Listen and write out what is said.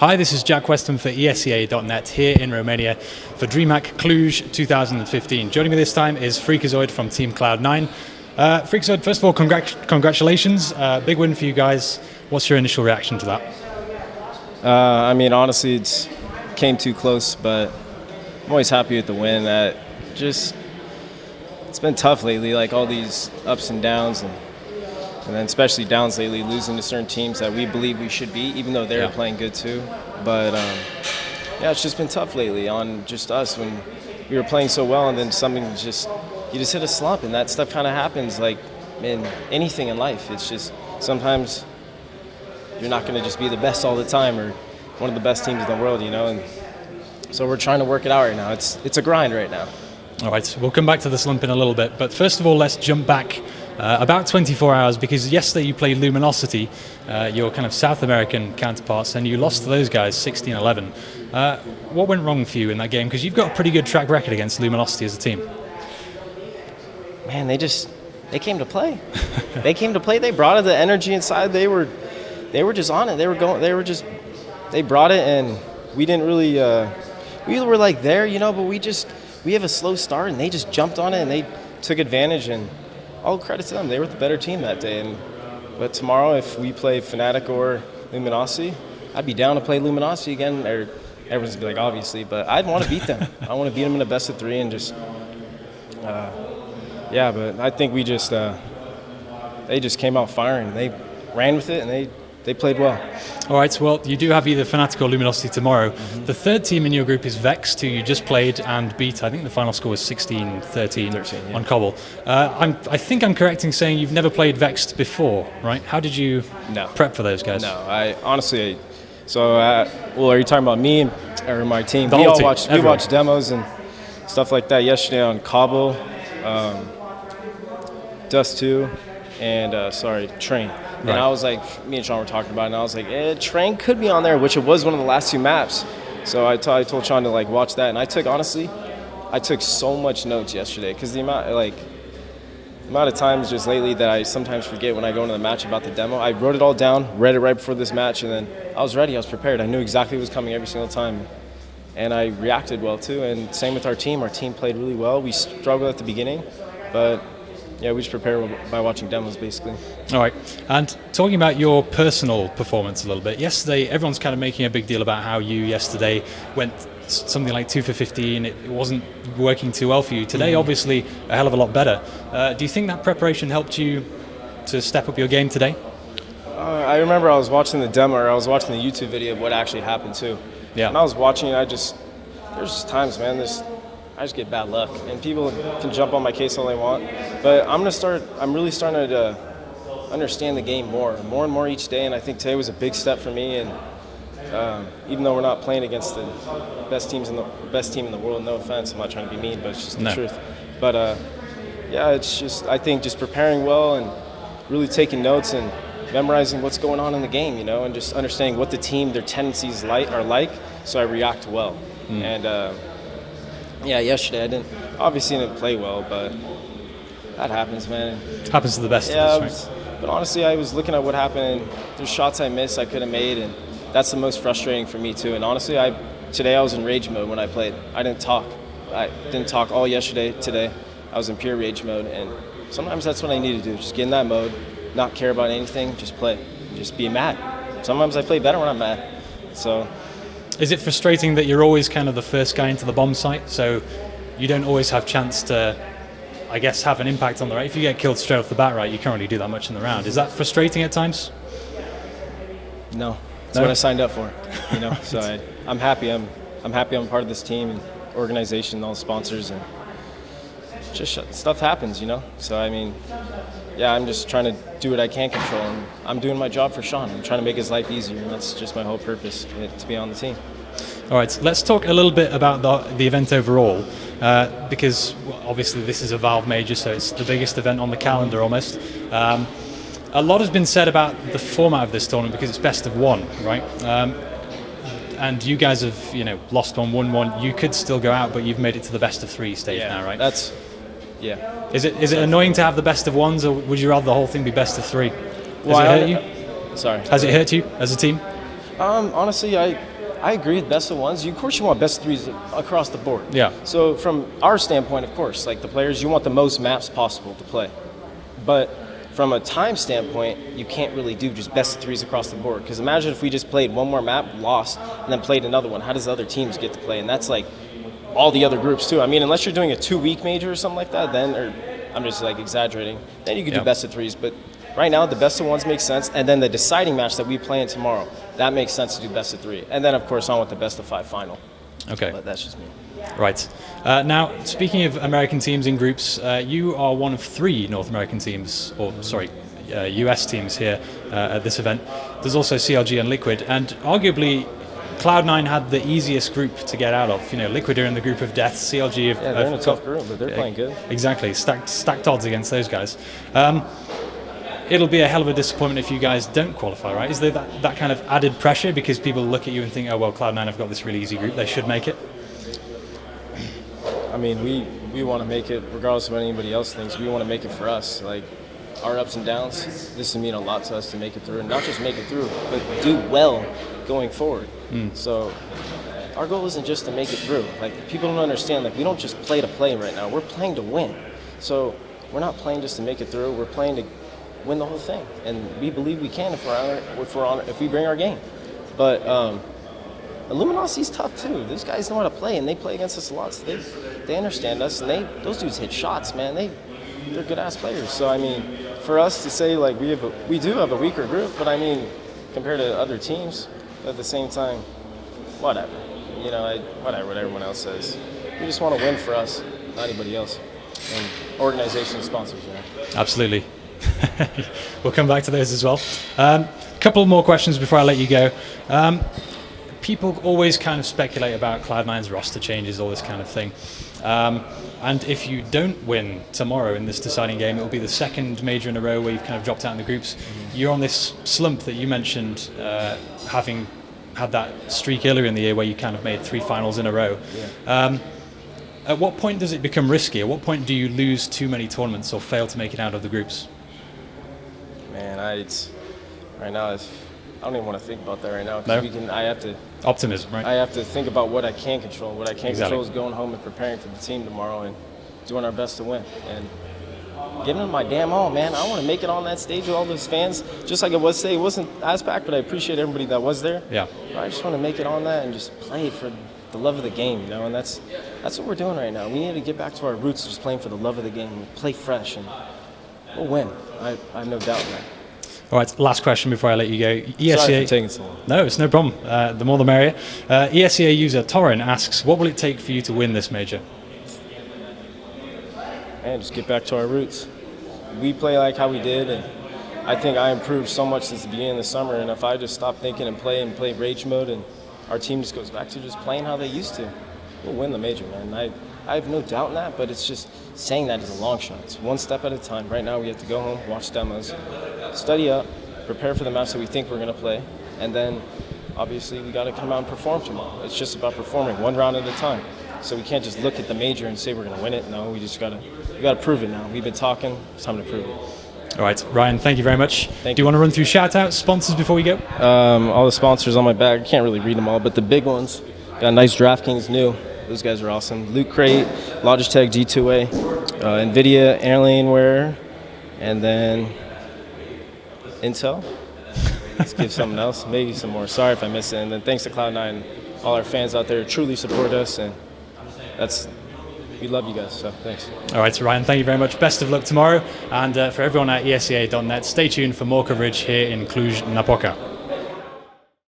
Hi, this is Jack Weston for ESEA.net here in Romania for DreamHack Cluj 2015. Joining me this time is Freakazoid from Team Cloud9. Freakazoid, first of all, congratulations. Big win for you guys. What's your initial reaction to that? Honestly, it came too close, but I'm always happy with the win. It's been tough lately, like all these ups and downs, and then especially downs lately, losing to certain teams that we believe we should beat, even though they're playing good too. But it's just been tough lately on just us when we were playing so well, and then you just hit a slump, and that stuff kind of happens like in anything in life. It's just sometimes you're not going to just be the best all the time or one of the best teams in the world, and so we're trying to work it out right now. It's a grind right now. All right, we'll come back to the slump in a little bit, but first of all, let's jump back about 24 hours, because yesterday you played Luminosity, your kind of South American counterparts, and you lost to those guys 16-11. What went wrong for you in that game? Because you've got a pretty good track record against Luminosity as a team. Man, they came to play. They came to play. They brought the energy inside. They were just on it. They brought it, and we didn't really. We were like there, but we have a slow start, and they just jumped on it and they took advantage. And all credit to them. They were the better team that day. But tomorrow, if we play Fnatic or Luminosity, I'd be down to play Luminosity again. Or everyone's gonna be like, obviously, but I'd want to beat them. I want to beat them in a best of three and just. But I think they just came out firing. They ran with it, and they played well. All right, well, you do have either Fnatic or Luminosity tomorrow. Mm-hmm. The third team in your group is Vexed, who you just played and beat. I think the final score was 16-13 on Cobble. I think I'm correct in saying you've never played Vexed before, right? How did you prep for those guys? No, are you talking about me or my team? We watched demos and stuff like that yesterday on Cobble, Dust 2, and Train. And I was like, me and Sean were talking about it, and I was like, Train could be on there, which it was one of the last two maps. So I told Sean to watch that, and I took so much notes yesterday, because the amount of times just lately that I sometimes forget when I go into the match about the demo. I wrote it all down, read it right before this match, and then I was ready, I was prepared. I knew exactly what was coming every single time, and I reacted well too. And same with our team. Our team played really well. We struggled at the beginning, but we just prepare by watching demos, basically. All right. And talking about your personal performance a little bit, yesterday everyone's kind of making a big deal about how you yesterday went something like 2 for 15. It wasn't working too well for you. Today, obviously, a hell of a lot better. Do you think that preparation helped you to step up your game today? I remember I was watching the demo, or I was watching the YouTube video of what actually happened too. Yeah. And I was watching it, there's just times, man, I just get bad luck, and people can jump on my case all they want. But I'm really starting to understand the game more and more each day, and I think today was a big step for me. And even though we're not playing against the best team in the world, no offense, I'm not trying to be mean, but it's just the truth. But it's just, I think just preparing well and really taking notes and memorizing what's going on in the game, and just understanding what the team, their tendencies are like, so I react well. And yesterday I didn't play well, but that happens, man. Happens to the best of us, right? But honestly, I was looking at what happened, and there's shots I missed I could have made, and that's the most frustrating for me too. And honestly, today I was in rage mode when I played. I didn't talk all yesterday. Today I was in pure rage mode, and sometimes that's what I need to do. Just get in that mode, not care about anything, just play, just be mad. Sometimes I play better when I'm mad. So. Is it frustrating that you're always kind of the first guy into the bomb site, so you don't always have chance to, I guess, have an impact on the round? If you get killed straight off the bat, right, you can't really do that much in the round. Is that frustrating at times? No, that's what I signed up for. So I'm happy. I'm happy I'm part of this team and organization, and all the sponsors, and just stuff happens, So I'm just trying to do what I can control, and I'm doing my job for Sean. I'm trying to make his life easier, and that's just my whole purpose, to be on the team. All right, let's talk a little bit about the event overall, because obviously this is a Valve major, so it's the biggest event on the calendar almost. A lot has been said about the format of this tournament because it's best of one, right? And you guys have, lost one, won one. You could still go out, but you've made it to the best of three stage now, right? Is it annoying to have the best of ones, or would you rather the whole thing be best of three? Has it hurt you? Sorry. Has it hurt you as a team? Honestly, I agree with best of ones. Of course, you want best of threes across the board. Yeah. So from our standpoint, of course, like the players, you want the most maps possible to play. But from a time standpoint, you can't really do just best of threes across the board. Because imagine if we just played one more map, lost, and then played another one. How does the other teams get to play? And that's like all the other groups too. I mean, unless you're doing a 2-week major or something like that, then, or I'm just like exaggerating, then you could do best of threes. But right now, the best of ones makes sense. And then the deciding match that we play in tomorrow, that makes sense to do best of 3. And then, of course, on with the best of 5 final. Okay. But that's just me. Right. Now, speaking of American teams in groups, you are one of 3 North American teams, or sorry, US teams here at this event. There's also CLG and Liquid, and arguably Cloud9 had the easiest group to get out of. You know, Liquid are in the group of death, CLG have... Yeah, they're in a tough group, but they're playing good. Exactly, stacked odds against those guys. It'll be a hell of a disappointment if you guys don't qualify, right? Is there that kind of added pressure because people look at you and think, oh, well, Cloud9 have got this really easy group, they should make it? I mean, we want to make it regardless of what anybody else thinks. We want to make it for us. Like, our ups and downs, this would mean a lot to us to make it through. And not just make it through, but do well going forward. So our goal isn't just to make it through. Like, people don't understand, like, we don't just play to play right now. We're playing to win. So we're not playing just to make it through. We're playing to win the whole thing. And we believe we can if we bring our game. But Illuminati's tough too. Those guys know how to play, and they play against us a lot. So they understand us, and those dudes hit shots, man. They're good ass players. So I mean, for us to say like we do have a weaker group, but I mean, compared to other teams, at the same time, whatever. You know, whatever what everyone else says. We just want to win for us, not anybody else. And organization and sponsors, you know. Absolutely. We'll come back to those as well. Couple more questions before I let you go. People always kind of speculate about Cloud9's roster changes, all this kind of thing. And if you don't win tomorrow in this deciding game, it will be the second major in a row where you've kind of dropped out in the groups. You're on this slump that you mentioned, having had that streak earlier in the year where you kind of made 3 finals in a row. Yeah. At what point does it become risky? At what point do you lose too many tournaments or fail to make it out of the groups? Man, right now, I don't even want to think about that right now. No? I have to... Optimism, right? I have to think about what I can control. What I can't control is going home and preparing for the team tomorrow and doing our best to win. And giving them my damn all, man. I want to make it on that stage with all those fans. Just like it was today. It wasn't as packed, but I appreciate everybody that was there. Yeah. But I just want to make it on that and just play for the love of the game, you know? And that's what we're doing right now. We need to get back to our roots of just playing for the love of the game. Play fresh, and we'll win. I have no doubt in that. All right, last question before I let you go. ESEA, sorry for taking so long. No, it's no problem. The more the merrier. ESEA user Torrin asks, what will it take for you to win this major? Man, just get back to our roots. We play like how we did, and I think I improved so much since the beginning of the summer, and if I just stop thinking and play rage mode, and our team just goes back to just playing how they used to, we'll win the major, man. I have no doubt in that, but it's just saying that is a long shot. It's one step at a time. Right now we have to go home, watch demos, study up, prepare for the match that we think we're going to play, and then obviously we got to come out and perform tomorrow. It's just about performing one round at a time. So we can't just look at the major and say we're going to win it. No, we got to prove it now. We've been talking. It's time to prove it. All right, Ryan, thank you very much. Do you want to run through shout-outs, sponsors before we go? All the sponsors on my bag. I can't really read them all, but the big ones. Got a nice DraftKings new. Those guys are awesome. Loot Crate, Logitech G2A, NVIDIA, Alienware, and then Intel. Let's give something else, maybe some more. Sorry if I missed it. And then thanks to Cloud9, all our fans out there truly support us, and we love you guys, so thanks. All right, so Ryan, thank you very much. Best of luck tomorrow. And for everyone at ESEA.net, stay tuned for more coverage here in Cluj-Napoca.